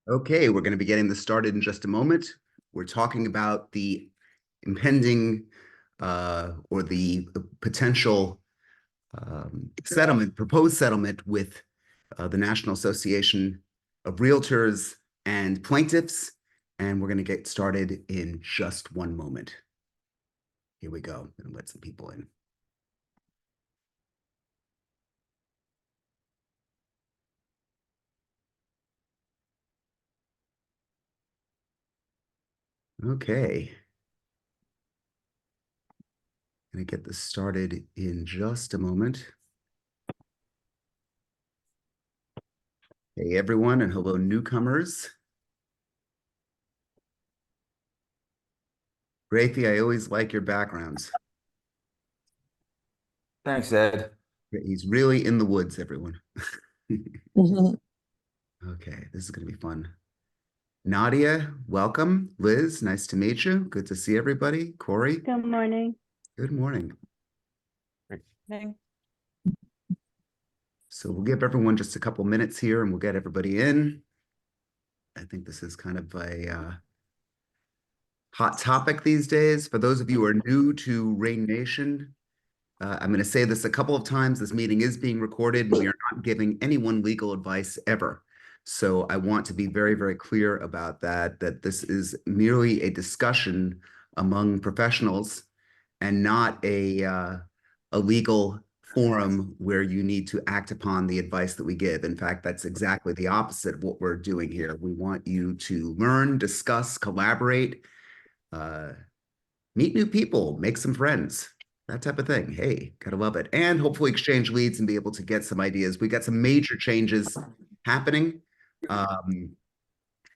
Okay, we're going to be getting this started in just a moment. We're talking about the impending or the potential proposed settlement with the National Association of Realtors and plaintiffs. And we're going to get started in just one moment. Here we go. I'm going to let some people in. Okay. Going to get this started in just a moment. Hey, everyone, and hello, newcomers. Gracie, I always like your backgrounds. Thanks, Ed. He's really in the woods, everyone. Mhm. Okay, this is going to be fun. Nadia, welcome. Liz, nice to meet you. Good to see everybody. Corey, Good morning. good morning. Okay. So we'll give everyone just a couple minutes here and we'll get everybody in. I think this is kind of a hot topic these days. For those of you who are new to Rain Nation, I'm going to say this a couple of times. This meeting is being recorded and we are not giving anyone legal advice ever. So I want to be very, very clear about that this is merely a discussion among professionals and not a legal forum where you need to act upon the advice that we give. In fact, that's exactly the opposite of what we're doing here. We want you to learn, discuss, collaborate, uh, meet new people, make some friends, that type of thing. Hey, gotta love it. And hopefully exchange leads and be able to get some ideas. We got some major changes happening.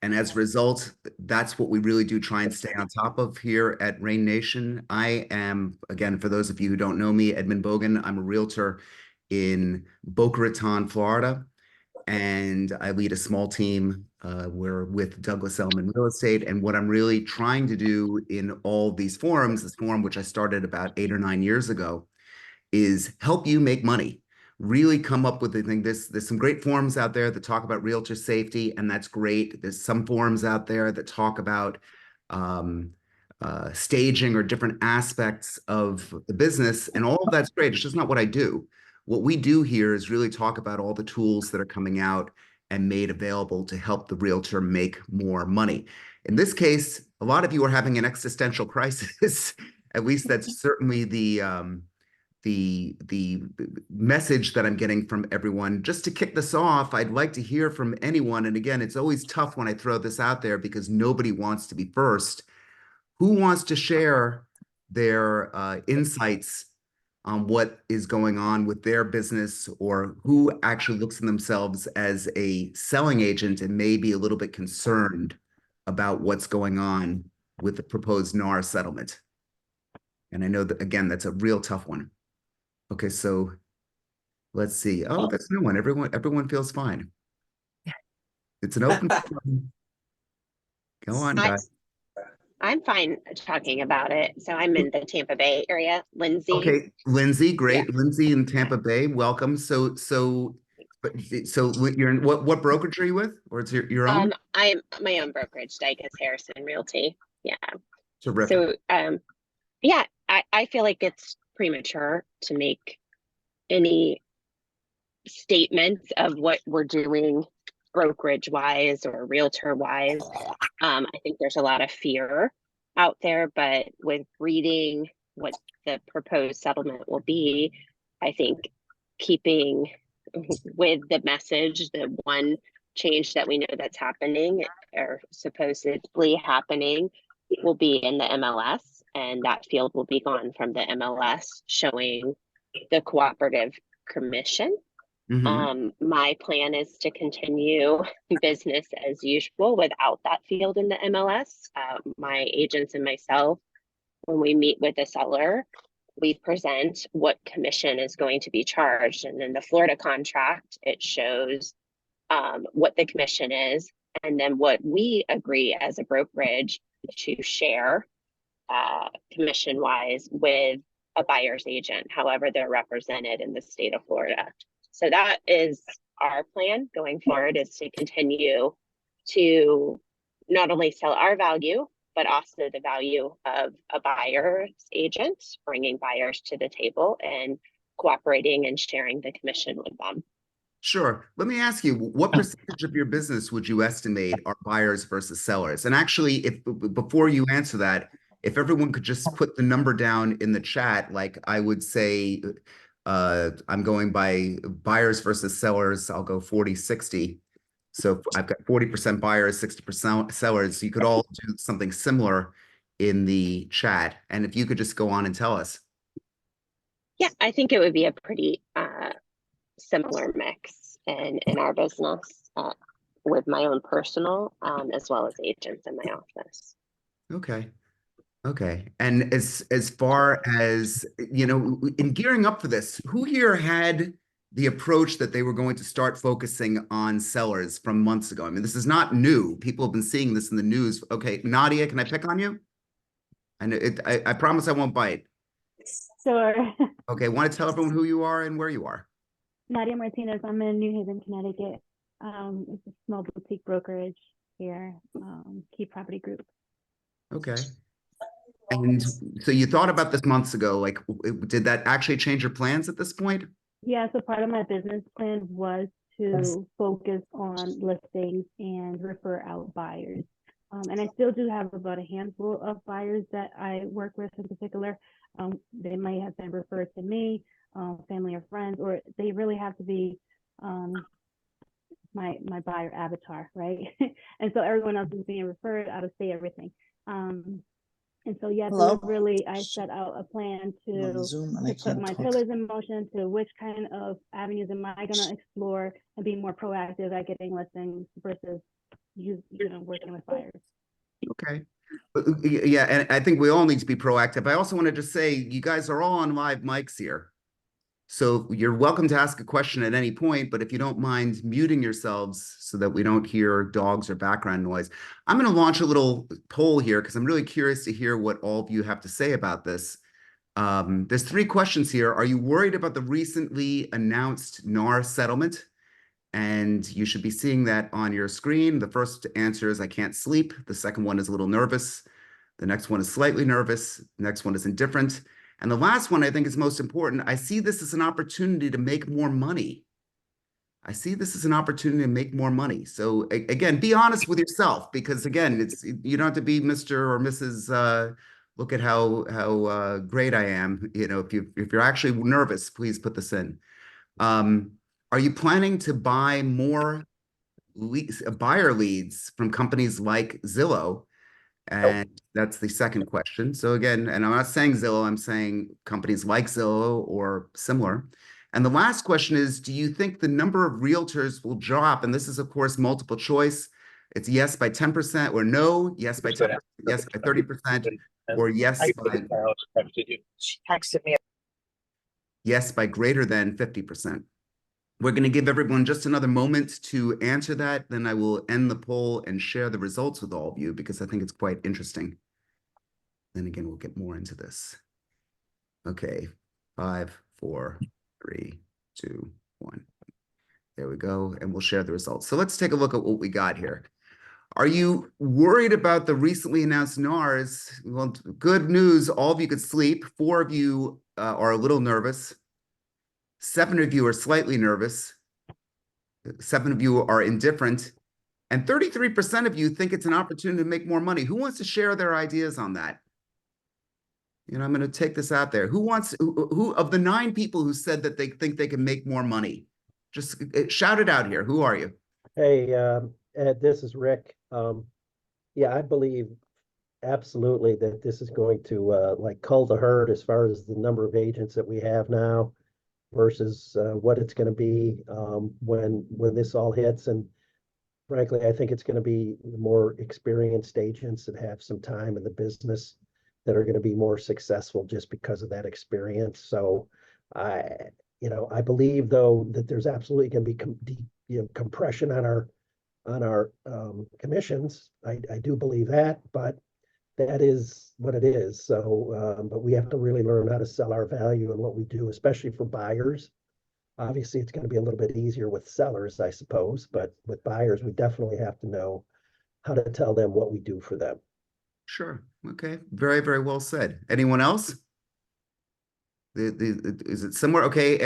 And as a result, that's what we really do try and stay on top of here at Rain Nation. I am, again, for those of you who don't know me, Edmund Bogen. I'm a realtor in Boca Raton, Florida, and I lead a small team. We're with Douglas Elliman Real Estate. And what I'm really trying to do in all these forums, this forum, which I started about 8 or 9 years ago, is help you make money. Really come up with the thing. There's some great forums out there that talk about realtor safety, and that's great. There's some forums out there that talk about staging or different aspects of the business, and all of that's great. It's just not what I do. What we do here is really talk about all the tools that are coming out and made available to help the realtor make more money. In this case, a lot of you are having an existential crisis. At least that's certainly the message that I'm getting from everyone. Just to kick this off, I'd like to hear from anyone. And again, it's always tough when I throw this out there because nobody wants to be first. Who wants to share their insights on what is going on with their business, or who actually looks at themselves as a selling agent and may be a little bit concerned about what's going on with the proposed NAR settlement? And I know that, again, that's a real tough one. Okay, so let's see. Oh, that's no one. Everyone feels fine. It's an open forum. Go on, guys. I'm fine talking about it. So I'm in the Tampa Bay area. Lindsay. Okay, Lindsay, great. Yeah. Lindsay in Tampa Bay, welcome. So you're in what brokerage are you with, or it's your own? I'm my own brokerage, Dykus Harrison Realty. Yeah. Terrific. So yeah, I feel like it's premature to make any statements of what we're doing brokerage wise or realtor wise. I think there's a lot of fear out there, but with reading what the proposed settlement will be, I think keeping with the message, the one change that we know that's happening or supposedly happening will be in the MLS, and that field will be gone from the MLS, showing the cooperative commission. My plan is to continue business as usual without that field in the MLS. My agents and myself, when we meet with the seller, we present what commission is going to be charged. And in the Florida contract, it shows what the commission is, and then what we agree as a brokerage to share commission wise with a buyer's agent, however they're represented in the state of Florida. So that is our plan going forward, is to continue to not only sell our value, but also the value of a buyer's agent, bringing buyers to the table and cooperating and sharing the commission with them. Sure. Let me ask you, what percentage of your business would you estimate are buyers versus sellers? And actually, if before you answer that, if everyone could just put the number down in the chat, like I would say, I'm going by buyers versus sellers, I'll go 40-60. So I've got 40% buyers, 60% sellers. You could all do something similar in the chat. And if you could just go on and tell us. Yeah, I think it would be a pretty similar mix in our business with my own personal as well as agents in my office. Okay. Okay. And as far as, you know, in gearing up for this, who here had the approach that they were going to start focusing on sellers from months ago? I mean, this is not new. People have been seeing this in the news. Okay, Nadia, can I pick on you? And I promise I won't bite. Sure. Okay, want to tell everyone who you are and where you are? Nadia Martinez. I'm in New Haven, Connecticut. It's a small boutique brokerage here, Key Property Group. Okay. And so you thought about this months ago, like, did that actually change your plans at this point? Yeah, so part of my business plan was to focus on listings and refer out buyers. And I still do have about a handful of buyers that I work with in particular. They might have been referred to me, family or friends, or they really have to be my buyer avatar, right? And so everyone else is being referred out of state, everything. And so, yeah, Hello? so really, I set out a plan I'm on to Zoom and I put can't my talk. pillars in motion to which kind of avenues am I going to explore and be more proactive at getting listings versus working with buyers. Okay. Yeah, and I think we all need to be proactive. I also want to just say, you guys are all on live mics here. So you're welcome to ask a question at any point, but if you don't mind muting yourselves so that we don't hear dogs or background noise. I'm going to launch a little poll here because I'm really curious to hear what all of you have to say about this. There's 3 questions here. Are you worried about the recently announced NAR settlement? And you should be seeing that on your screen. The first answer is I can't sleep. The second one is a little nervous. The next one is slightly nervous. The next one is indifferent. And the last one I think is most important. I see this as an opportunity to make more money. I see this as an opportunity to make more money. So again, be honest with yourself, because again, you don't have to be Mr. or Mrs. Look at how great I am. You know, if you're actually nervous, please put this in. Are you planning to buy more buyer leads from companies like Zillow? And that's the second question. So again, and I'm not saying Zillow, I'm saying companies like Zillow or similar. And the last question is, do you think the number of realtors will drop? And this is, of course, multiple choice. It's yes by 10% or no, yes by 10%, yes by 30%, or yes by yes by greater than 50%. We're going to give everyone just another moment to answer that. Then I will end the poll and share the results with all of you because I think it's quite interesting. Then again, we'll get more into this. Okay, 5, 4, 3, 2, 1. There we go. And we'll share the results. So let's take a look at what we got here. Are you worried about the recently announced NARs? Well, good news. All of you could sleep. 4 of you are a little nervous. 7 of you are slightly nervous. 7 of you are indifferent. And 33% of you think it's an opportunity to make more money. Who wants to share their ideas on that? You know, I'm going to take this out there. Who of the 9 people who said that they think they can make more money? Just shout it out here. Who are you? Hey, Ed, this is Rick. Yeah, I believe absolutely that this is going to like cull the herd as far as the number of agents that we have now versus what it's going to be when this all hits. And frankly, I think it's going to be more experienced agents that have some time in the business that are going to be more successful just because of that experience. So I believe though that there's absolutely going to be compression on our commissions. I do believe that, but that is what it is. So, but we have to really learn how to sell our value and what we do, especially for buyers. Obviously, it's going to be a little bit easier with sellers, I suppose, but with buyers, we definitely have to know how to tell them what we do for them. Sure. Okay. Very, very well said. Anyone else? Is it somewhere? Okay.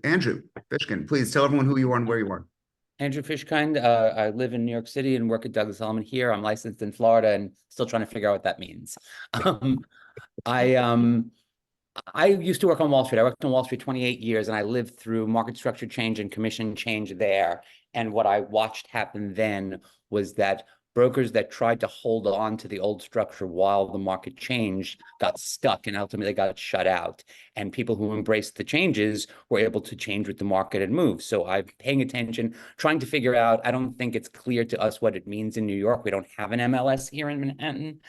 Andrew Fishkin, please tell everyone who you are and where you are. Andrew Fishkind. I live in New York City and work at Douglas Elliman here. I'm licensed in Florida and still trying to figure out what that means. I used to work on Wall Street. I worked on Wall Street 28 years, and I lived through market structure change and commission change there. And what I watched happen then was that brokers that tried to hold on to the old structure while the market changed got stuck and ultimately got shut out. And people who embraced the changes were able to change with the market and move. So I'm paying attention, trying to figure out. I don't think it's clear to us what it means in New York. We don't have an MLS here in Manhattan.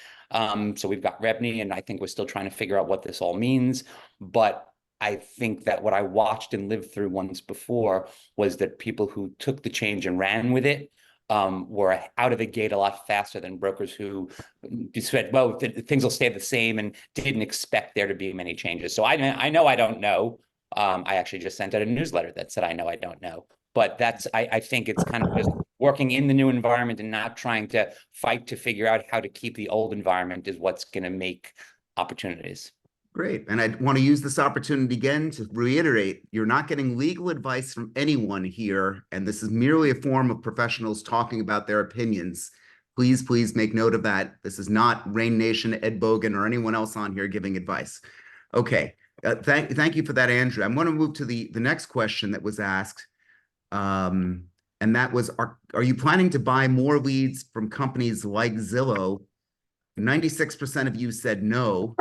So we've got Rebney, and I think we're still trying to figure out what this all means. But I think that what I watched and lived through once before was that people who took the change and ran with it were out of the gate a lot faster than brokers who said, well, things will stay the same and didn't expect there to be many changes. So I know I don't know. I actually just sent out a newsletter that said, I know I don't know. But I think it's kind of just working in the new environment and not trying to fight to figure out how to keep the old environment is what's going to make opportunities. Great. And I want to use this opportunity again to reiterate, you're not getting legal advice from anyone here, and this is merely a forum of professionals talking about their opinions. Please, please make note of that. This is not Rain Nation, Ed Bogen, or anyone else on here giving advice. Okay. Thank you for that, Andrew. I'm going to move to the next question that was asked. And that was, are you planning to buy more leads from companies like Zillow? 96% of you said no.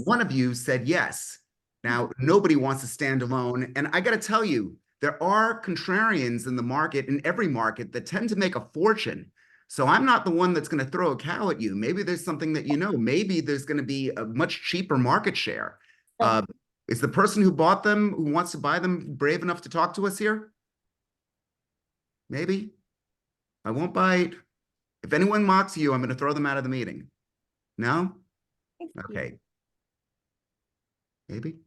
One of you said yes. Now, nobody wants to stand alone. And I got to tell you, there are contrarians in the market, in every market, that tend to make a fortune. So I'm not the one that's going to throw a cow at you. Maybe there's something that you know. Maybe there's going to be a much cheaper market share. Is the person who bought them, who wants to buy them, brave enough to talk to us here? Maybe. I won't bite. If anyone mocks you, I'm going to throw them out of the meeting. No? Okay. Maybe.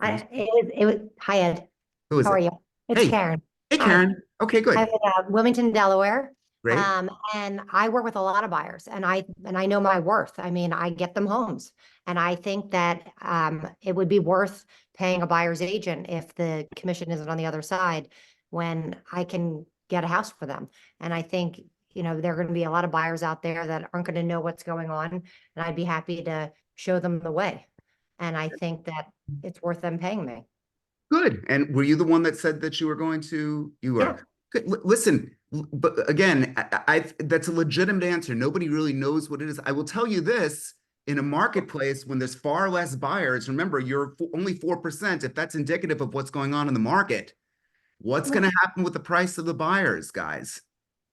It was hi Ed. Who is How it? are you? It's Hey. Karen. Hey, Hi. Karen. Okay, good. I'm in Wilmington, Delaware. Great. And I work with a lot of buyers, and I know my worth. I mean, I get them homes, and I think that it would be worth paying a buyer's agent if the commission isn't on the other side when I can get a house for them. And I think, you know, there are going to be a lot of buyers out there that aren't going to know what's going on, and I'd be happy to show them the way. And I think that it's worth them paying me. Good. And were you the one that said that you were going to? You were. Yeah. Good. Listen, but again, that's a legitimate answer. Nobody really knows what it is. I will tell you this, in a marketplace when there's far less buyers, remember, you're only 4%. If that's indicative of what's going on in the market, what's going to happen with the price of the buyers, guys?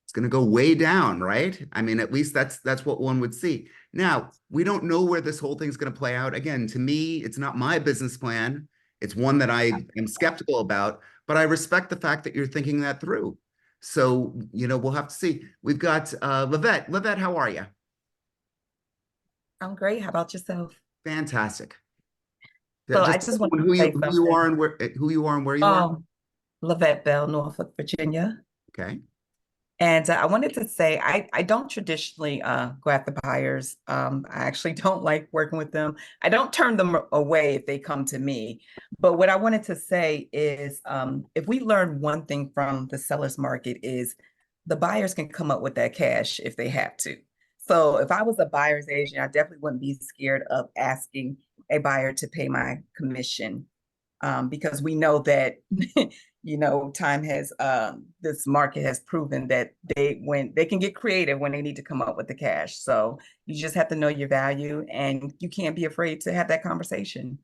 It's going to go way down, right? I mean, at least that's what one would see. Now, we don't know where this whole thing's going to play out. Again, to me, it's not my business plan. It's one that I am skeptical about, but I respect the fact that you're thinking that through. So, you know, we'll have to see. We've got Livette. Livette, how are you? I'm great. How about yourself? Fantastic. So I just want to who say you are and where you are. Lavette Bell, Norfolk, Virginia. Okay. And I wanted to say, I don't traditionally go after buyers. I actually don't like working with them. I don't turn them away if they come to me. But what I wanted to say is, if we learn one thing from the seller's market is the buyers can come up with that cash if they have to. So if I was a buyer's agent, I definitely wouldn't be scared of asking a buyer to pay my commission. Because we know that, you know, time has, this market has proven that when they can get creative when they need to come up with the cash. So you just have to know your value, and you can't be afraid to have that conversation.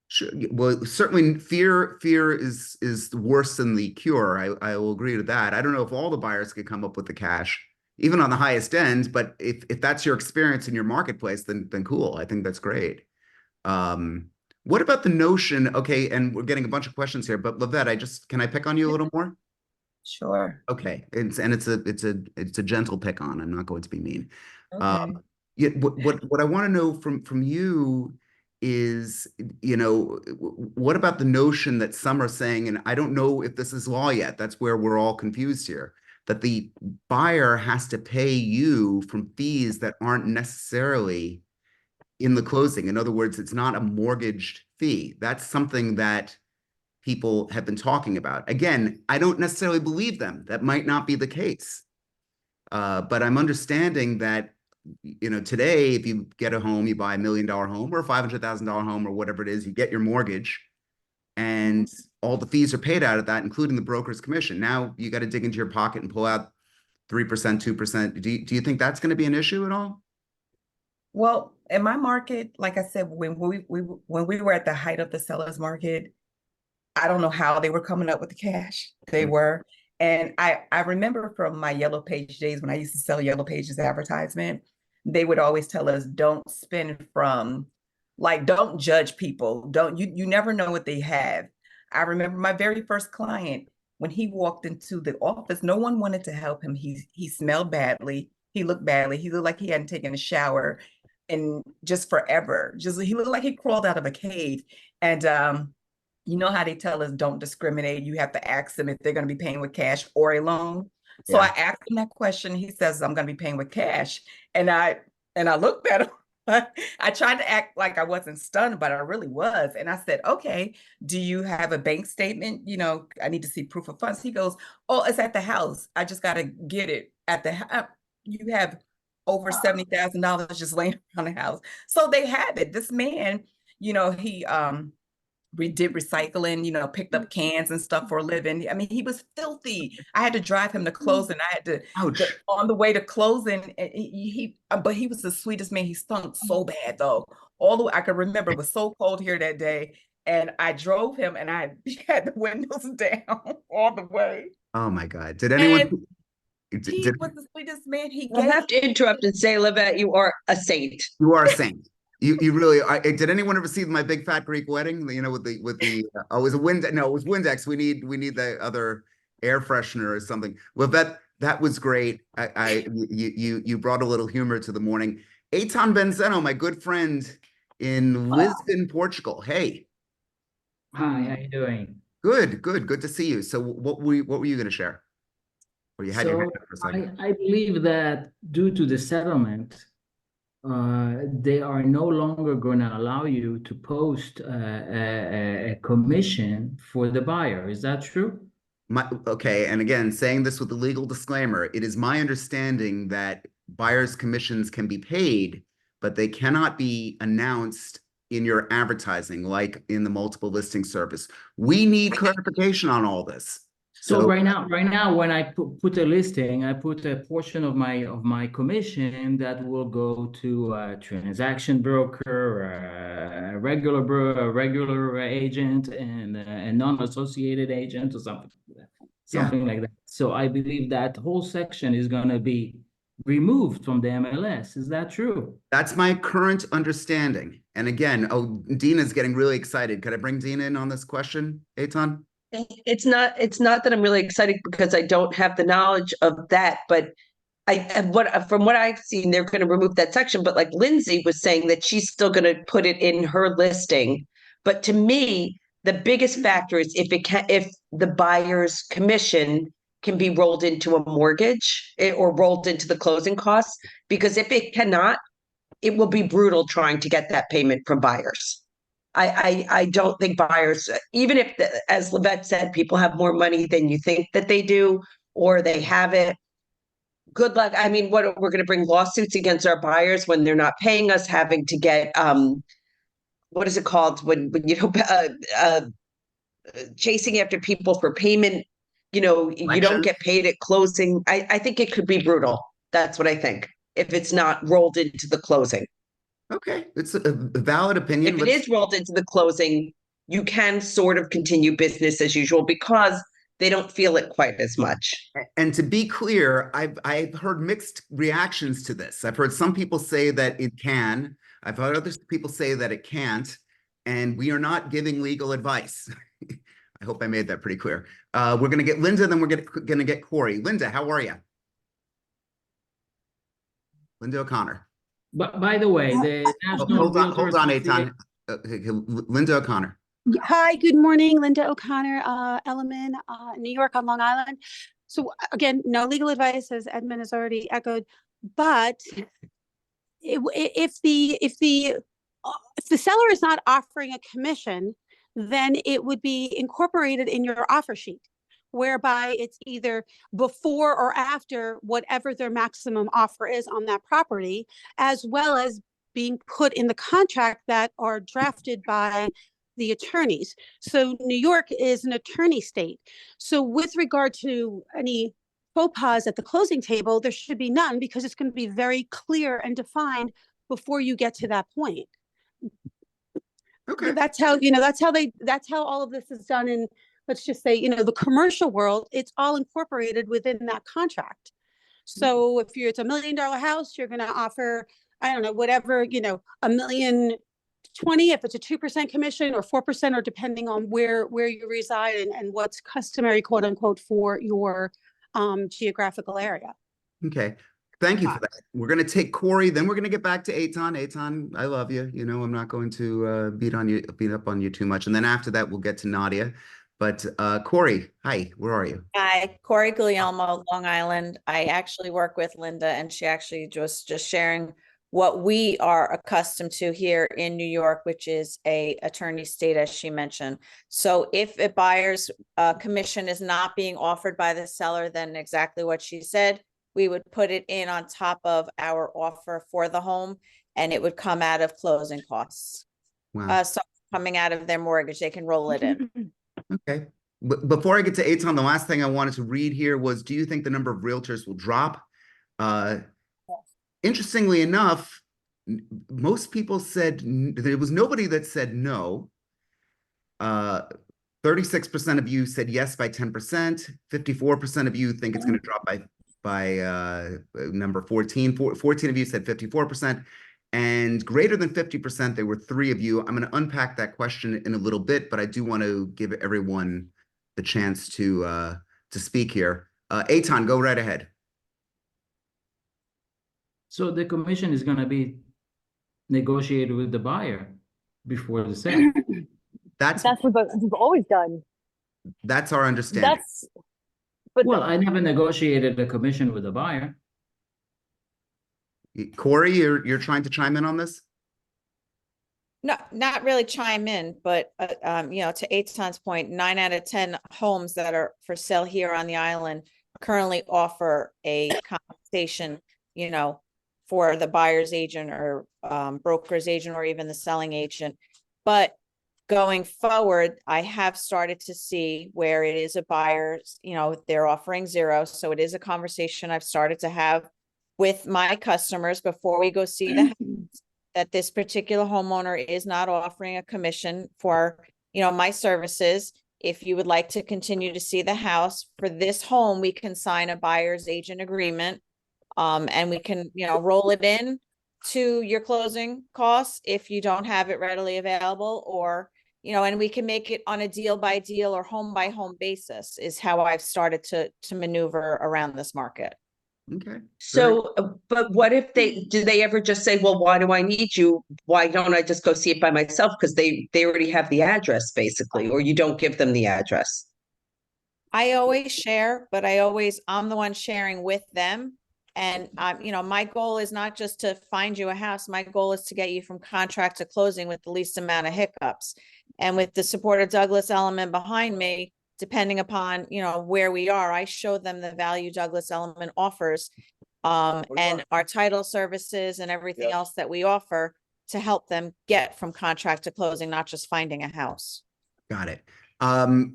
Sure. Well, certainly fear is worse than the cure. I will agree to that. I don't know if all the buyers could come up with the cash, even on the highest end, but if that's your experience in your marketplace, then cool. I think that's great. What about the notion? Okay, and we're getting a bunch of questions here, but Livette, can I pick on you a little more? Sure. Okay, it's a gentle pick on. I'm not going to be mean. Okay. Yeah, what I want to know from you is, what about the notion that some are saying, and I don't know if this is law yet, that's where we're all confused here, that the buyer has to pay you from fees that aren't necessarily in the closing. In other words, it's not a mortgaged fee. That's something that people have been talking about. Again, I don't necessarily believe them. That might not be the case. But I'm understanding that, today, if you get a home, you buy $1 million home or a $500,000 home or whatever it is, you get your mortgage and all the fees are paid out of that, including the broker's commission. Now you got to dig into your pocket and pull out 3%, 2%. Do you think that's going to be an issue at all? Well, in my market, like I said, when we were at the height of the seller's market, I don't know how they were coming up with the cash. They were. And I remember from my Yellow Page days when I used to sell Yellow Pages advertisement, they would always tell us, don't spend from, like, don't judge people. You never know what they have. I remember my very first client, when he walked into the office, no one wanted to help him. He smelled badly. He looked badly. He looked like he hadn't taken a shower in just forever. He looked like he crawled out of a cave. And you know how they tell us don't discriminate. You have to ask them if they're going to be paying with cash or a loan. So I asked him that question. He says, I'm going to be paying with cash. And I looked at him. I tried to act like I wasn't stunned, but I really was. And I said, okay, do you have a bank statement? I need to see proof of funds. He goes, oh, it's at the house. I just got to get it at the house. You have over $70,000 just laying around the house. So they have it. This man, he we did recycling, picked up cans and stuff for a living. I mean, he was filthy. I had to drive him to closing. I had to on the way to closing. But he was the sweetest man. He stunk so bad though. All the way I could remember, it was so cold here that day, and I drove him, and I had the windows down all the way. Oh my God! Did anyone? He was the sweetest man. I have to interrupt and say, Livette, you are a saint. You are a saint. You really are. Did anyone ever see my big fat Greek wedding? With the oh, it was a Windex. No, it was Windex. We need the other air freshener or something. Well, that was great. You brought a little humor to the morning. Eitan Benzeno, my good friend in Lisbon, Portugal. Hey. Hi, how you doing? Good to see you. So what were you going to share? Or you had your hand up for a second. I believe that due to the settlement, they are no longer going to allow you to post a commission for the buyer. Is that true? Okay, and again, saying this with a legal disclaimer, it is my understanding that buyers' commissions can be paid, but they cannot be announced in your advertising, like in the multiple listing service. We need clarification on all this. So right now, when I put a listing, I put a portion of my commission that will go to a transaction broker, a regular agent, and a non-associated agent or something like that. So I believe that whole section is going to be removed from the MLS. Is that true? That's my current understanding. And again, Dina's getting really excited. Could I bring Dina in on this question, Eitan? It's not that I'm really excited because I don't have the knowledge of that, but from what I've seen, they're going to remove that section. But like Lindsay was saying that she's still going to put it in her listing. But to me, the biggest factor is if the buyer's commission can be rolled into a mortgage or rolled into the closing costs, because if it cannot, it will be brutal trying to get that payment from buyers. I don't think buyers, even if, as Livette said, people have more money than you think that they do, or they have it. Good luck. I mean, we're going to bring lawsuits against our buyers when they're not paying us, having to get, what is it called? When chasing after people for payment, you don't get paid at closing. I think it could be brutal. That's what I think, if it's not rolled into the closing. Okay, it's a valid opinion. If it is rolled into the closing, you can sort of continue business as usual because they don't feel it quite as much. And to be clear, I've heard mixed reactions to this. I've heard some people say that it can. I've heard other people say that it can't. And we are not giving legal advice. I hope I made that pretty clear. We're going to get Linda, then we're going to get Corey. Linda, how are you? Linda O'Connor. But by the way, the National hold on, Eitan. Linda O'Connor. Hi, good morning, Linda O'Connor, Elliman, New York on Long Island. So again, no legal advice, as Edmund has already echoed, but if the seller is not offering a commission, then it would be incorporated in your offer sheet, whereby it's either before or after whatever their maximum offer is on that property, as well as being put in the contract that are drafted by the attorneys. So New York is an attorney state. So with regard to any faux pas at the closing table, there should be none, because it's going to be very clear and defined before you get to that point. Okay. That's how all of this is done in, let's just say, the commercial world. It's all incorporated within that contract. So if it's $1 million house, you're going to offer, I don't know, whatever, $1,020,000 if it's a 2% commission, or 4%, or depending on where you reside and what's customary, quote unquote, for your geographical area. Okay. Thank you for that. We're going to take Corey, then we're going to get back to Eitan. Eitan, I love you. I'm not going to beat up on you too much. And then after that, we'll get to Nadia. But Corey, hi, where are you? Hi, Corey Guglielmo, Long Island. I actually work with Linda, and she actually just sharing what we are accustomed to here in New York, which is a attorney state, as she mentioned. So if a buyer's commission is not being offered by the seller, then exactly what she said, we would put it in on top of our offer for the home, and it would come out of closing costs. Wow. So coming out of their mortgage, they can roll it in. Okay. Before I get to Eitan, the last thing I wanted to read here was, do you think the number of realtors will drop? Interestingly enough, most people said there was nobody that said no. 36% of you said yes by 10%. 54% of you think it's going to drop by number 14. 14 of you said 54%. And greater than 50%, there were 3 of you. I'm going to unpack that question in a little bit, but I do want to give everyone the chance to speak here. Eitan, go right ahead. So the commission is going to be negotiated with the buyer before the sale. That's what we've always done. That's our understanding. Well, I never negotiated a commission with the buyer. Corey, you're trying to chime in on this? No, not really chime in, but to Eitan's point, 9 out of 10 homes that are for sale here on the island currently offer a compensation, for the buyer's agent or broker's agent, or even the selling agent. But going forward, I have started to see where it is a buyer's, they're offering 0. So it is a conversation I've started to have with my customers before we go see the house, that this particular homeowner is not offering a commission for, my services. If you would like to continue to see the house for this home, we can sign a buyer's agent agreement. And we can, roll it in to your closing costs if you don't have it readily available, or, and we can make it on a deal by deal or home by home basis, is how I've started to maneuver around this market. Okay. So, but what if do they ever just say, well, why do I need you? Why don't I just go see it by myself? Because they already have the address, basically, or you don't give them the address. I always share, but I'm the one sharing with them. And, my goal is not just to find you a house. My goal is to get you from contract to closing with the least amount of hiccups. And with the support of Douglas Elliman behind me, depending upon, where we are, I show them the value Douglas Elliman offers, and our title services and everything else that we offer to help them get from contract to closing, not just finding a house. Got it.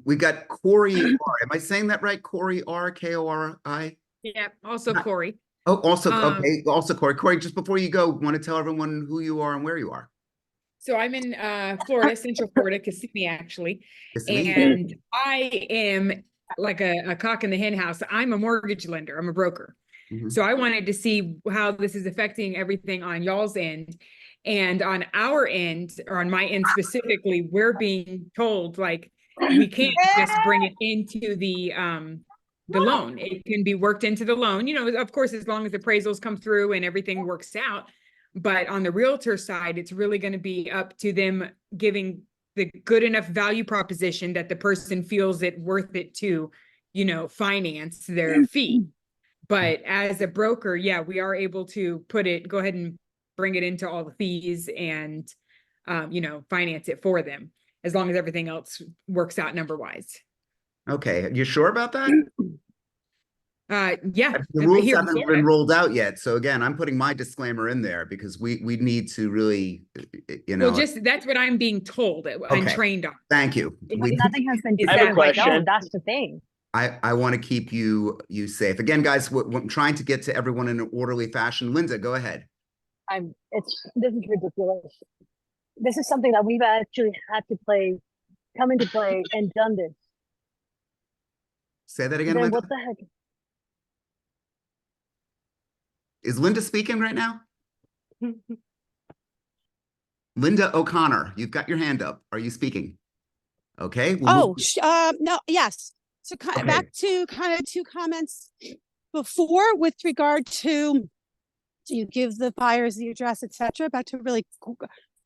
We got Corey R. Am I saying that right? Corey R, Kori? Yeah, also Corey. Oh, also, okay. Also Corey. Corey, just before you go, want to tell everyone who you are and where you are? So I'm in Florida, Central Florida, Kissimmee, actually. Kissimmee. And I am like a cock in the hen house. I'm a mortgage lender. I'm a broker. Mm-hmm. So I wanted to see how this is affecting everything on y'all's end. And on our end, or on my end specifically, we're being told, like, we can't just bring it into the loan. It can be worked into the loan, of course, as long as appraisals come through and everything works out. But on the realtor side, it's really going to be up to them giving the good enough value proposition that the person feels it worth it to, you know, finance their fee. But as a broker, yeah, we are able to go ahead and bring it into all the fees and, you know, finance it for them, as long as everything else works out number wise. Okay, you sure about that? Yeah. The rules Here in haven't been Florida. rolled out yet. So again, I'm putting my disclaimer in there because we need to really, you know. Well, just that's what I'm being told and trained on. Thank you. Nothing has been Is set that in like, stone. That's the thing. I want to keep you safe. Again, guys, I'm trying to get to everyone in an orderly fashion. Linda, go ahead. This is ridiculous. This is something that we've actually had to come into play and done this. Say that again, Then Linda. what the heck? Is Linda speaking right now? Linda O'Connor, you've got your hand up. Are you speaking? Okay. No, yes. So back to kind of two comments before with regard to, do you give the buyers the address, etc. Back to really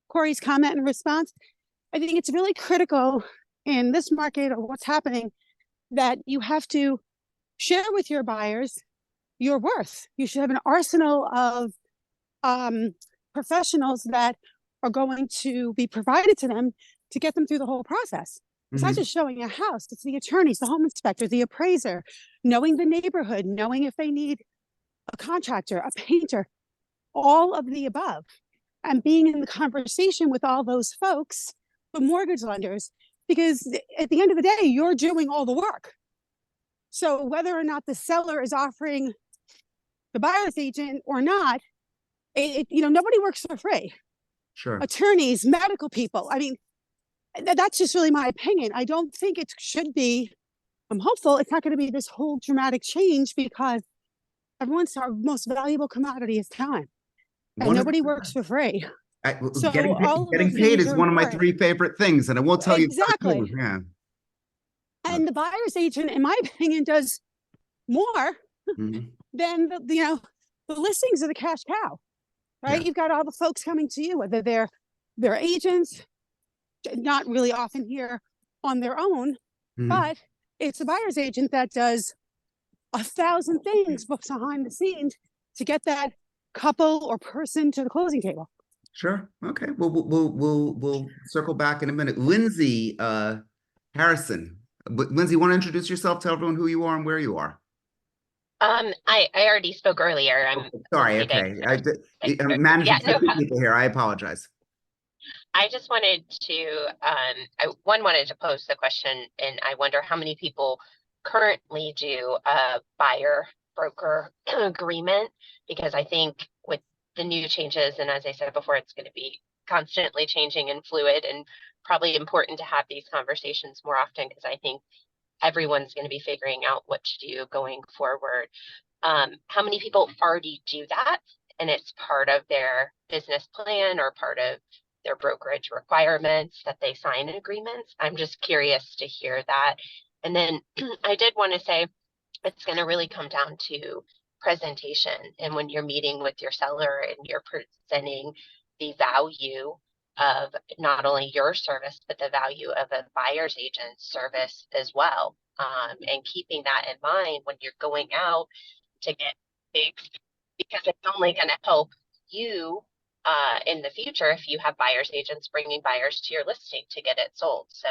Corey's comment and response. I think it's really critical in this market or what's happening that you have to share with your buyers your worth. You should have an arsenal of professionals that are going to be provided to them to get them through the whole process. It's not just showing a house, it's the attorneys, the home inspector, the appraiser, knowing the neighborhood, knowing if they need a contractor, a painter, all of the above, and being in the conversation with all those folks, the mortgage lenders, because at the end of the day, you're doing all the work. So whether or not the seller is offering the buyer's agent or not, nobody works for free. Sure. Attorneys, medical people. I mean, that's just really my opinion. I don't think it should be. I'm hopeful it's not going to be this whole dramatic change because everyone's our most valuable commodity is time, and nobody works for free. So getting paid is one of my 3 favorite things, and I will tell you exactly. Yeah. And the buyer's agent, in my opinion, does more than the listings of the cash cow, right? Yeah. You've got all the folks coming to you, whether they're agents, not really often here on their own, but it's the buyer's agent that does 1,000 things behind the scenes to get that couple or person to the closing table. Sure. Okay. Well, we'll circle back in a minute. Lindsay Harrison. Lindsay, want to introduce yourself? Tell everyone who you are and where you are. I already spoke earlier. I'm sorry. Okay. I'm managing people here. I apologize. I just wanted to, I wanted to pose the question, and I wonder how many people currently do a buyer broker agreement, because I think with the new changes, and as I said before, it's going to be constantly changing and fluid, and probably important to have these conversations more often, because I think everyone's going to be figuring out what to do going forward. How many people already do that, and it's part of their business plan or part of their brokerage requirements that they sign agreements? I'm just curious to hear that. And then I did want to say it's going to really come down to presentation. And when you're meeting with your seller and you're presenting the value of not only your service, but the value of a buyer's agent's service as well. And keeping that in mind when you're going out to get big, because it's only going to help you in the future if you have buyer's agents bringing buyers to your listing to get it sold. So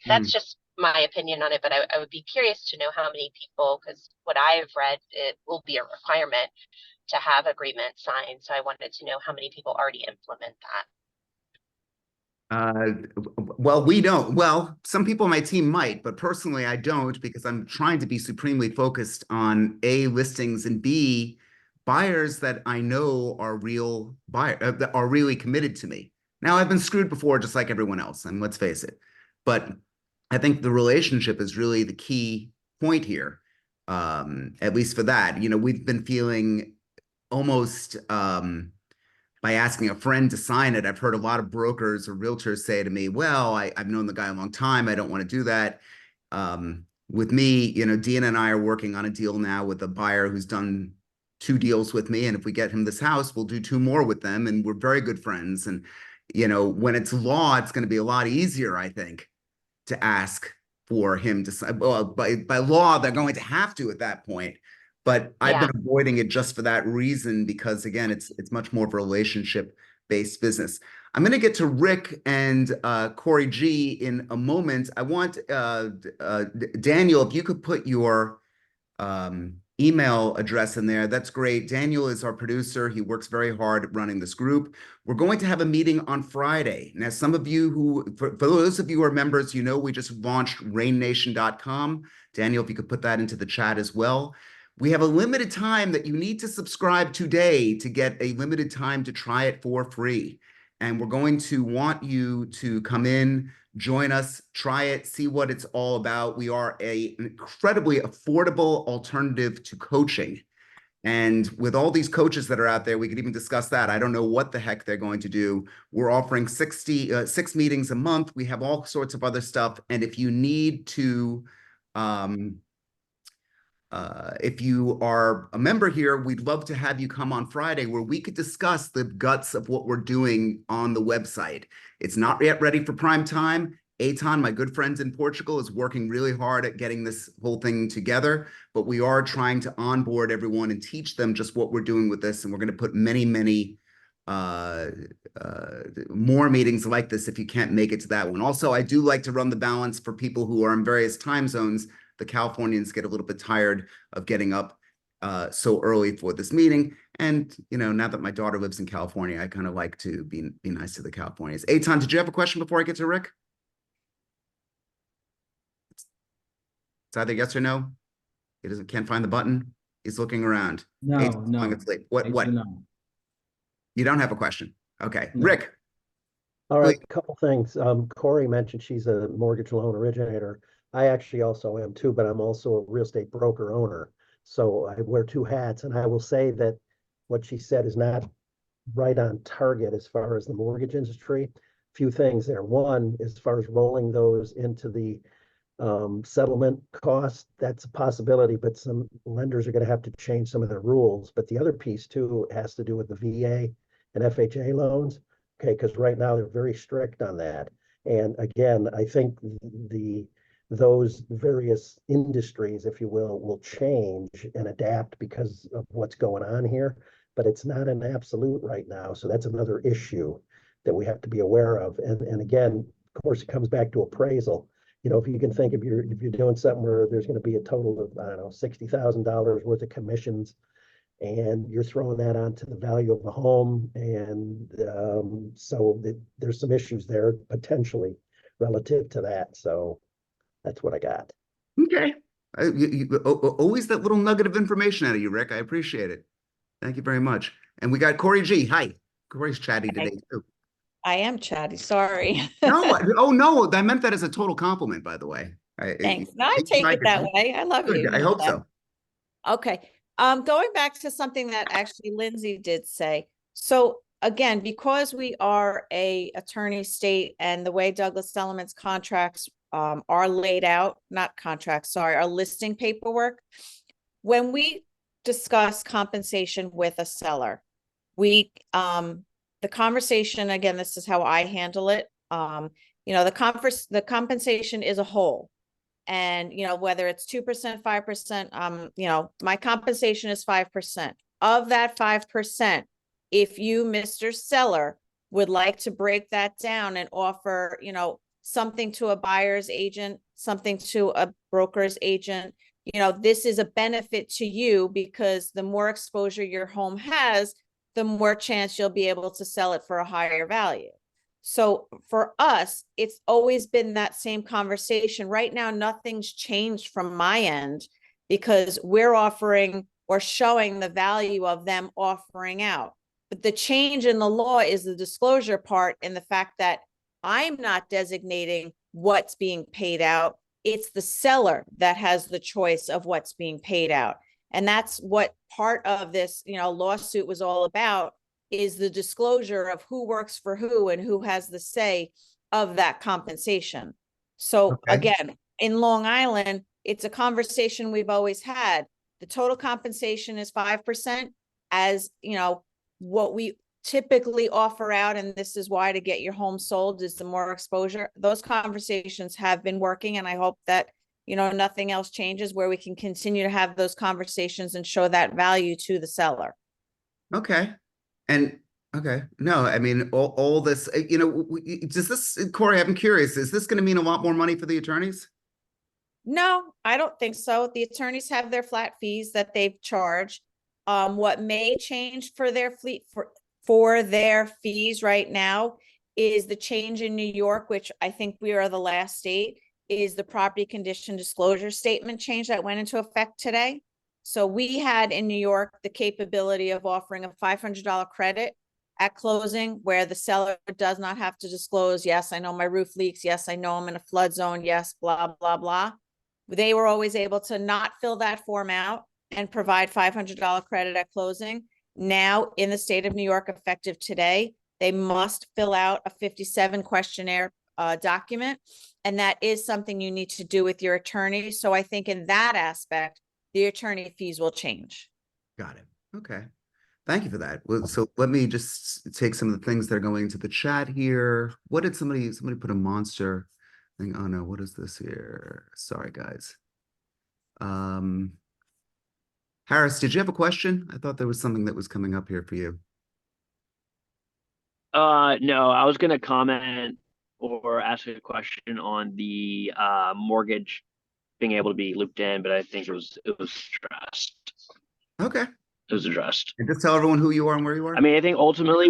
that's just my opinion on it, but I would be curious to know how many people, because what I've read, it will be a requirement to have agreements signed. So I wanted to know how many people already implement that. Well, we don't. Well, some people on my team might, but personally I don't, because I'm trying to be supremely focused on A, listings, and B, buyers that I know are real that are really committed to me. Now, I've been screwed before, just like everyone else, and let's face it. But I think the relationship is really the key point here, at least for that. We've been feeling almost by asking a friend to sign it. I've heard a lot of brokers or realtors say to me, well, I've known the guy a long time. I don't want to do that. With me, Deanna and I are working on a deal now with a buyer who's done 2 deals with me, and if we get him this house, we'll do 2 more with them, and we're very good friends. And when it's law, it's going to be a lot easier, I think, to ask for him to. Well, by law, they're going to have to at that point. But I've been avoiding it just for that reason, because again, it's much more of a relationship-based business. I'm going to get to Rick and Corey G in a moment. I want Daniel, if you could put your email address in there, that's great. Daniel is our producer. He works very hard at running this group. We're going to have a meeting on Friday. Now, some of you for those of you who are members, we just launched RainNation.com. Daniel, if you could put that into the chat as well. We have a limited time that you need to subscribe today to get a limited time to try it for free. And we're going to want you to come in, join us, try it, see what it's all about. We are an incredibly affordable alternative to coaching. And with all these coaches that are out there, we could even discuss that. I don't know what the heck they're going to do. We're offering 6 meetings a month. We have all sorts of other stuff. And if you need to, if you are a member here, we'd love to have you come on Friday where we could discuss the guts of what we're doing on the website. It's not yet ready for prime time. Eitan, my good friend in Portugal, is working really hard at getting this whole thing together, but we are trying to onboard everyone and teach them just what we're doing with this. And we're going to put many, many more meetings like this if you can't make it to that one. Also, I do like to run the balance for people who are in various time zones. The Californians get a little bit tired of getting up so early for this meeting. And, now that my daughter lives in California, I kind of like to be nice to the Californians. Eitan, did you have a question before I get to Rick? It's either yes or no. He can't find the button. He's looking around. No, no. What? You don't have a question. Okay. No. Rick. All right, a couple things. Corey mentioned she's a mortgage loan originator. I actually also am too, but I'm also a real estate broker owner. So I wear 2 hats, and I will say that what she said is not right on target as far as the mortgage industry. Few things there. One, as far as rolling those into the settlement cost, that's a possibility, but some lenders are going to have to change some of their rules. But the other piece too has to do with the VA and FHA loans. Okay, because right now they're very strict on that. And again, I think those various industries, if you will change and adapt because of what's going on here, but it's not an absolute right now. So that's another issue that we have to be aware of. And again, of course, it comes back to appraisal. If you can think if you're doing something where there's going to be a total of, I don't know, $60,000 worth of commissions, and you're throwing that onto the value of the home. And so there's some issues there potentially relative to that. So that's what I got. Okay. Always that little nugget of information out of you, Rick. I appreciate it. Thank you very much. And we got Corey G. Hi. Corey's chatty today too. I am chatty. Sorry. No. Oh, no. I meant that as a total compliment, by the way. Thanks. No, I take it that way. I love you. I hope so. Okay. Going back to something that actually Lindsay did say. So again, because we are a attorney state and the way Douglas Elliman's contracts are laid out, not contracts, sorry, our listing paperwork. When we discuss compensation with a seller, the conversation, again, this is how I handle it. The compensation is a whole. And, whether it's 2%, 5%, my compensation is 5%. Of that 5%, if you, Mr. Seller, would like to break that down and offer, something to a buyer's agent, something to a broker's agent, this is a benefit to you because the more exposure your home has, the more chance you'll be able to sell it for a higher value. So for us, it's always been that same conversation. Right now, nothing's changed from my end because we're offering or showing the value of them offering out. But the change in the law is the disclosure part and the fact that I'm not designating what's being paid out. It's the seller that has the choice of what's being paid out. And that's what part of this, lawsuit was all about, is the disclosure of who works for who and who has the say of that compensation. So again, in Long Island, it's a conversation we've always had. The total compensation is 5%. as, you know, what we typically offer out, and this is why to get your home sold is the more exposure. Those conversations have been working, and I hope that, you know, nothing else changes, where we can continue to have those conversations and show that value to the seller. Okay. And okay. No, I mean, all this, you know, does this, Corey, I'm curious, is this going to mean a lot more money for the attorneys? No, I don't think so. The attorneys have their flat fees that they've charged. What may change for their for their fees right now is the change in New York, which I think we are the last state, is the property condition disclosure statement change that went into effect today. So we had in New York the capability of offering a $500 credit at closing, where the seller does not have to disclose, yes, I know my roof leaks, yes, I know I'm in a flood zone, yes, blah, blah, blah. They were always able to not fill that form out and provide $500 credit at closing. Now, in the state of New York, effective today, they must fill out a 57 questionnaire document. And that is something you need to do with your attorney. So I think in that aspect, the attorney fees will change. Got it. Okay. Thank you for that. Well, so let me just take some of the things that are going into the chat here. What did somebody put a monster thing? Oh no, what is this here? Sorry, guys. Harris, did you have a question? I thought there was something that was coming up here for you. No, I was going to comment or ask a question on the mortgage being able to be looped in, but I think it was addressed. Okay. It was addressed. And just tell everyone who you are and where you are. I mean, I think ultimately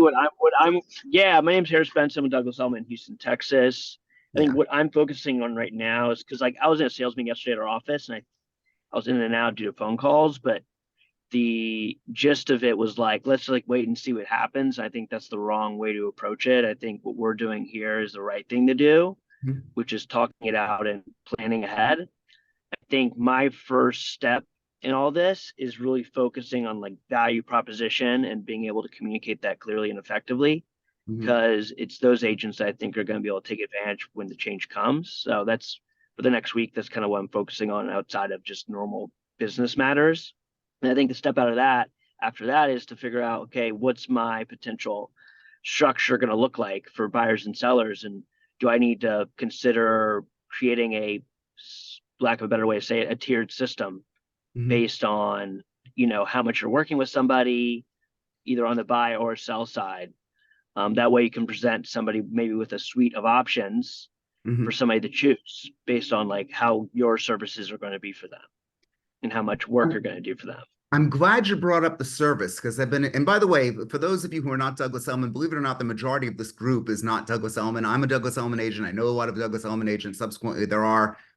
yeah, my name's Harris Benson with Douglas Elliman in Houston, Texas. I think what I'm focusing on right now is because, like, I was in a sales meeting yesterday at our office, and I was in and out due to phone calls, but the gist of it was like, let's like wait and see what happens. I think that's the wrong way to approach it. I think what we're doing here is the right thing to do, which is talking it out and planning ahead. I think my first step in all this is really focusing on like value proposition and being able to communicate that clearly and effectively, because it's those agents that I think are going to be able to take advantage when the change comes. So that's for the next week. That's kind of what I'm focusing on outside of just normal business matters. And I think the step out of that after that is to figure out, okay, what's my potential structure going to look like for buyers and sellers? And do I need to consider creating a, lack of a better way to say it, a tiered system based on, you know, how much you're working with somebody, either on the buy or sell side. That way you can present somebody maybe with a suite of options for somebody to choose based on like how your services are going to be for them and how much work you're going to do for them. I'm glad you brought up the service, because I've been, and by the way, for those of you who are not Douglas Elliman, believe it or not, the majority of this group is not Douglas Elliman. I'm a Douglas Elliman agent. I know a lot of Douglas Elliman agents. Subsequently,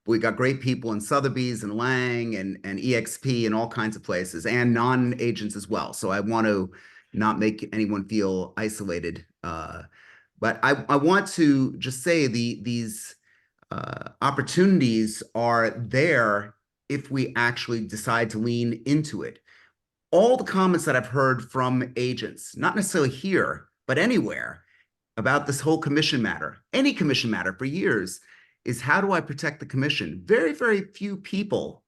we got great people in Sotheby's and Lang and EXP and all kinds of places, and non-agents as well. So I want to not make anyone feel isolated. But I want to just say these opportunities are there if we actually decide to lean into it. All the comments that I've heard from agents, not necessarily here, but anywhere, about this whole commission matter, any commission matter for years, is how do I protect the commission? Very, very few people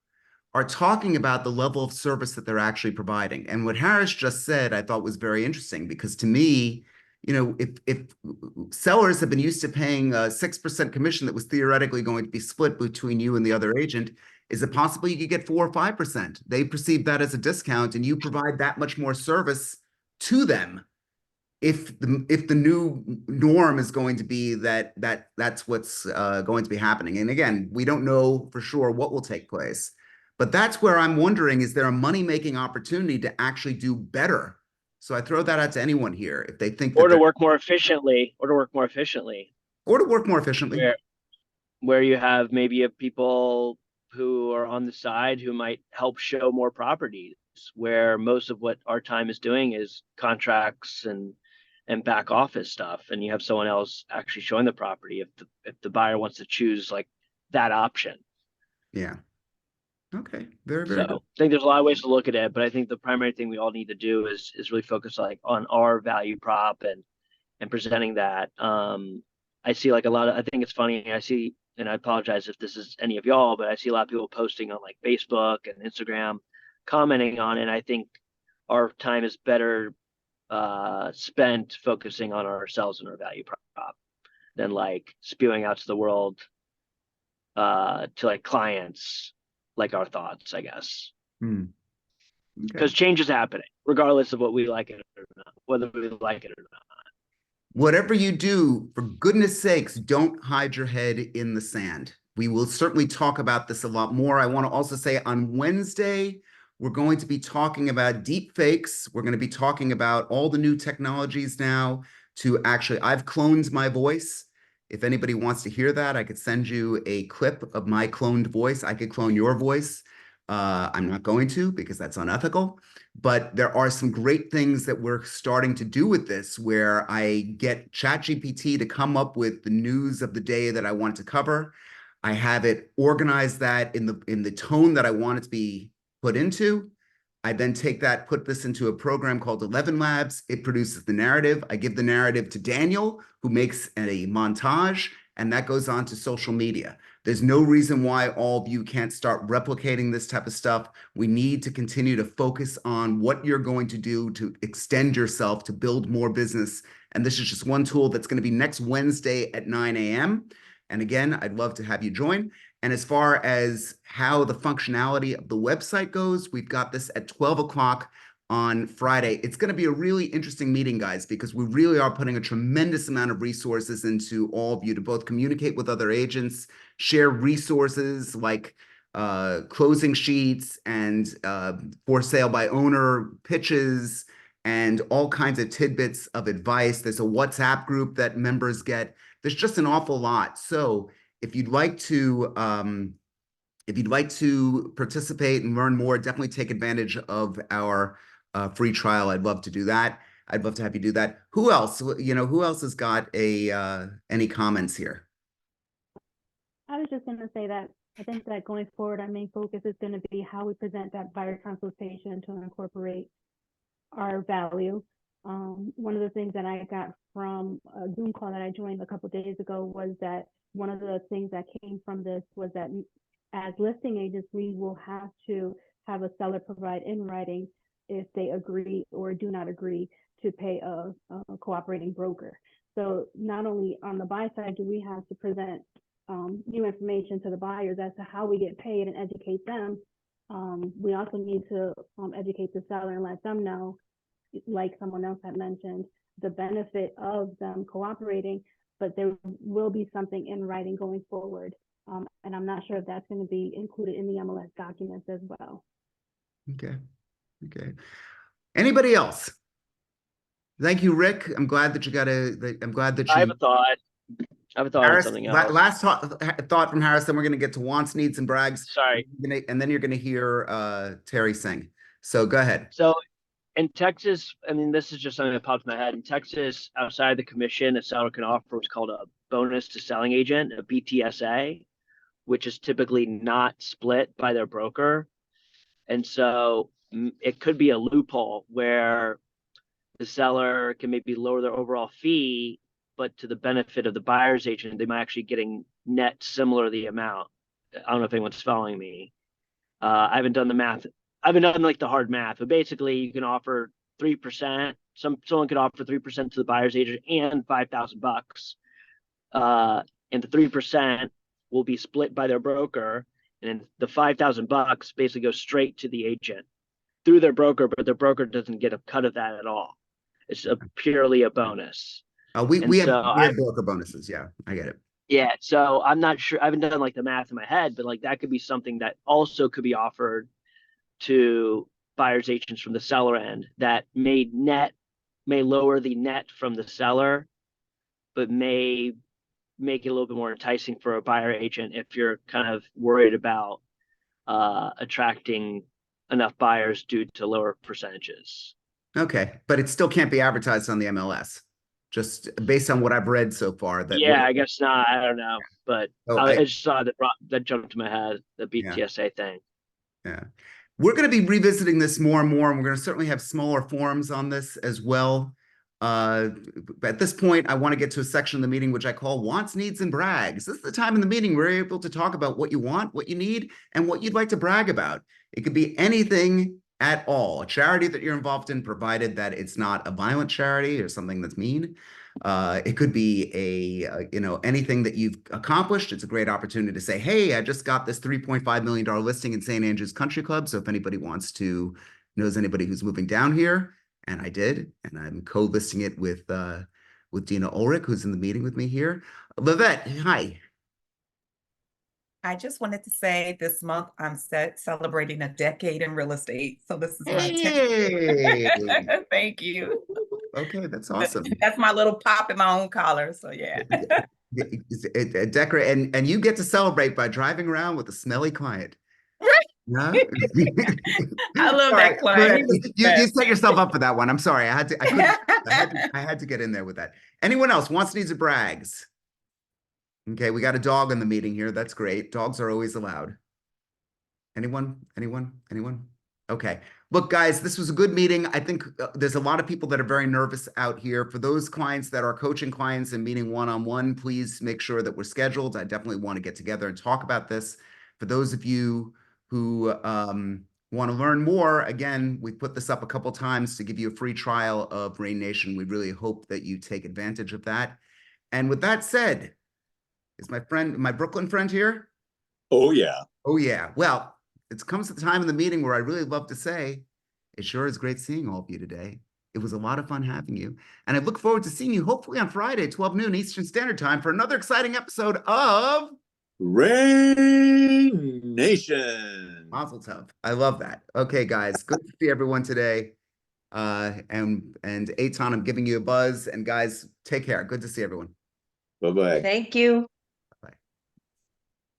are talking about the level of service that they're actually providing. And what Harris just said, I thought was very interesting, because to me, you know, if sellers have been used to paying a 6% commission that was theoretically going to be split between you and the other agent, is it possible you could get 4 or 5%? They perceive that as a discount, and you provide that much more service to them. If the new norm is going to be that's what's going to be happening. And again, we don't know for sure what will take place, but that's where I'm wondering, is there a money-making opportunity to actually do better? So I throw that out to anyone here if they think or to work more efficiently, or to work more efficiently, where you have maybe people who are on the side who might help show more properties, where most of what our time is doing is contracts and back office stuff, and you have someone else actually showing the property if the buyer wants to choose like that option. Yeah. Okay. Very, very good. I think there's a lot of ways to look at it, but I think the primary thing we all need to do is really focus like on our value prop and presenting that. I see like I think it's funny. I see, and I apologize if this is any of y'all, but I see a lot of people posting on like Facebook and Instagram, commenting on it. I think our time is better spent focusing on ourselves and our value prop than like spewing out to the world to like clients like our thoughts, I guess. Okay. Because change is happening regardless of what we like it or not, whether we like it or not. Whatever you do, for goodness sakes, don't hide your head in the sand. We will certainly talk about this a lot more. I want to also say on Wednesday, we're going to be talking about deep fakes. We're going to be talking about all the new technologies now to actually, I've cloned my voice. If anybody wants to hear that, I could send you a clip of my cloned voice. I could clone your voice. I'm not going to because that's unethical. But there are some great things that we're starting to do with this, where I get ChatGPT to come up with the news of the day that I want to cover. I have it organize that in the tone that I want it to be put into. I then take that, put this into a program called 11 Labs. It produces the narrative. I give the narrative to Daniel, who makes a montage, and that goes on to social media. There's no reason why all of you can't start replicating this type of stuff. We need to continue to focus on what you're going to do to extend yourself, to build more business. And this is just one tool that's going to be next Wednesday at 9 a.m. And again, I'd love to have you join. And as far as how the functionality of the website goes, we've got this at 12 o'clock on Friday. It's going to be a really interesting meeting, guys, because we really are putting a tremendous amount of resources into all of you to both communicate with other agents, share resources like closing sheets and for sale by owner pitches and all kinds of tidbits of advice. There's a WhatsApp group that members get. There's just an awful lot. So if you'd like to participate and learn more, definitely take advantage of our free trial. I'd love to do that. I'd love to have you do that. Who else? Who else has got any comments here? I was just going to say that I think that going forward, our main focus is going to be how we present that buyer consultation to incorporate our value. One of the things that I got from a Zoom call that I joined a couple of days ago was that one of the things that came from this was that as listing agents, we will have to have a seller provide in writing if they agree or do not agree to pay a cooperating broker. So not only on the buy side do we have to present new information to the buyers as to how we get paid and educate them, we also need to educate the seller and let them know, like someone else had mentioned, the benefit of them cooperating, but there will be something in writing going forward. And I'm not sure if that's going to be included in the MLS documents as well. Okay. Anybody else? Thank you, Rick. I'm glad that you got I'm glad that you. I have a thought. On something else. Last thought from Harris, then we're going to get to wants, needs, and brags. Sorry. And then you're going to hear Terry sing. So go ahead. So in Texas, I mean, this is just something that popped in my head. In Texas, outside the commission, a seller can offer what's called a bonus to selling agent, a BTSA, which is typically not split by their broker. And so it could be a loophole where the seller can maybe lower their overall fee, but to the benefit of the buyer's agent, they might actually getting net similar the amount. I don't know if anyone's following me. I haven't done the math. I haven't done like the hard math, but basically you can offer 3%. Someone could offer 3% to the buyer's agent and $5,000. And the 3% will be split by their broker, and the $5,000 basically goes straight to the agent through their broker, but their broker doesn't get a cut of that at all. It's purely a bonus. We have broker bonuses. Yeah, I get it. Yeah, so I'm not sure. I haven't done like the math in my head, but like that could be something that also could be offered to buyer's agents from the seller end that may lower the net from the seller, but may make it a little bit more enticing for a buyer agent if you're kind of worried about attracting enough buyers due to lower percentages. Okay, but it still can't be advertised on the MLS, just based on what I've read so far. I guess not. I don't know, but I just saw that jumped to my head, the BTSA thing. Yeah. We're going to be revisiting this more and more, and we're going to certainly have smaller forums on this as well. At this point, I want to get to a section of the meeting which I call wants, needs, and brags. This is the time in the meeting where we're able to talk about what you want, what you need, and what you'd like to brag about. It could be anything at all. A charity that you're involved in, provided that it's not a violent charity or something that's mean. It could be anything that you've accomplished. It's a great opportunity to say, hey, I just got this $3.5 million listing in St. Andrews Country Club. So if anybody knows anybody who's moving down here, and I did, and I'm co-listing it with Dina Ulrich, who's in the meeting with me here. Livette, hi. I just wanted to say this month I'm celebrating a decade in real estate. So this is my 10th. Thank you. Okay, that's awesome. That's my little pop in my own collar. So yeah. Decorate, and you get to celebrate by driving around with a smelly client. No? I love that client. You set yourself up for that one. I'm sorry. I had to get in there with that. Anyone else wants, needs, or brags? Okay, we got a dog in the meeting here. That's great. Dogs are always allowed. Anyone? Okay. Look, guys, this was a good meeting. I think there's a lot of people that are very nervous out here. For those clients that are coaching clients and meeting one-on-one, please make sure that we're scheduled. I definitely want to get together and talk about this. For those of you who want to learn more, again, we put this up a couple times to give you a free trial of Rain Nation. We really hope that you take advantage of that. And with that said, is my Brooklyn friend here? Oh, yeah. Oh, yeah. Well, it comes to the time in the meeting where I really love to say, it sure is great seeing all of you today. It was a lot of fun having you. And I look forward to seeing you hopefully on Friday, 12 noon Eastern Standard Time for another exciting episode of Rain Nation. Mazel Tov. I love that. Okay, guys, good to see everyone today. And Eitan, I'm giving you a buzz. And guys, take care. Good to see everyone. Bye-bye. Thank you.